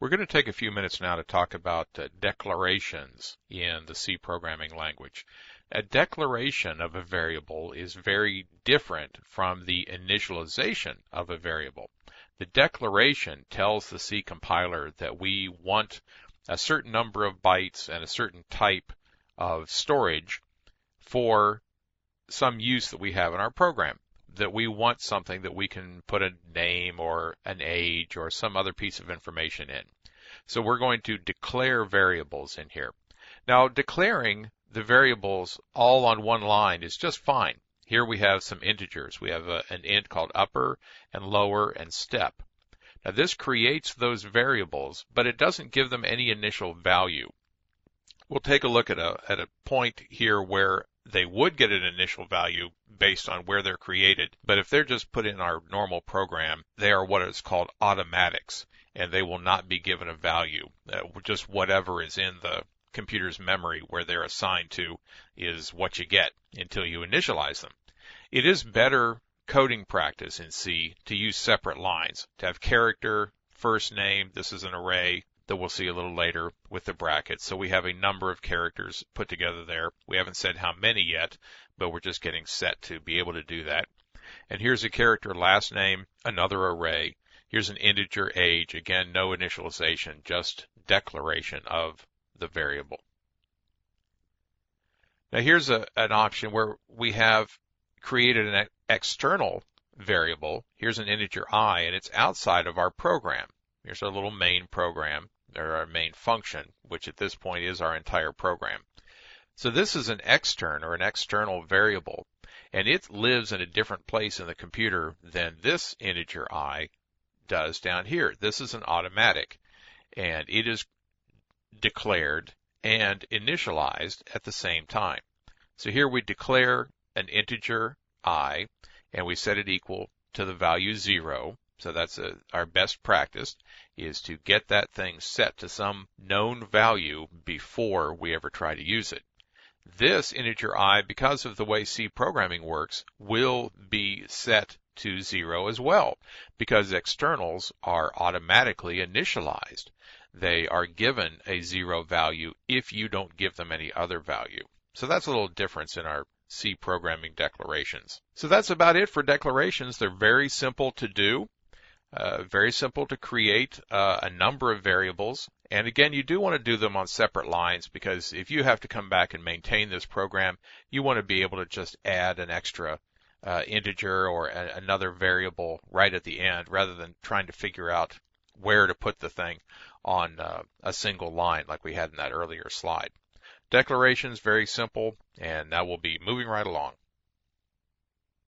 We're going to take a few minutes now to talk about declarations in the C programming language. A declaration of a variable is very different from the initialization of a variable. The declaration tells the C compiler that we want a certain number of bytes and a certain type of storage for some use that we have in our program, that we want something that we can put a name or an age or some other piece of information in. So we're going to declare variables in here. Now, declaring the variables all on one line is just fine. Here we have some integers. We have an int called upper and lower and step. Now, this creates those variables, but it doesn't give them any initial value. We'll take a look at a point here where they would get an initial value based on where they're created. But if they're just put in our normal program, they are what is called automatics, and they will not be given a value. Just whatever is in the computer's memory where they're assigned to is what you get until you initialize them. It is better coding practice in C to use separate lines, to have character, first name, this is an array that we'll see a little later with the brackets. So we have a number of characters put together there. We haven't said how many yet, but we're just getting set to be able to do that. And here's a character last name, another array. Here's an integer age. Again, no initialization, just declaration of the variable. Now here's an option where we have created an external variable. Here's an integer I, and it's outside of our program. Here's our little main program, or our main function, which at this point is our entire program. So this is an external variable, and it lives in a different place in the computer than this integer I does down here. This is an automatic, and it is declared and initialized at the same time. So here we declare an integer I, and we set it equal to the value 0. So that's our best practice, is to get that thing set to some known value before we ever try to use it. This integer I, because of the way C programming works, will be set to 0 as well, because externals are automatically initialized. They are given a 0 value if you don't give them any other value. So that's a little difference in our C programming declarations. So that's about it for declarations. They're very simple to do. Very simple to create a number of variables. And again, you do want to do them on separate lines, because if you have to come back and maintain this program, you want to be able to just add an extra integer or another variable right at the end, rather than trying to figure out where to put the thing on a single line like we had in that earlier slide. Declarations, very simple, and now we'll be moving right along.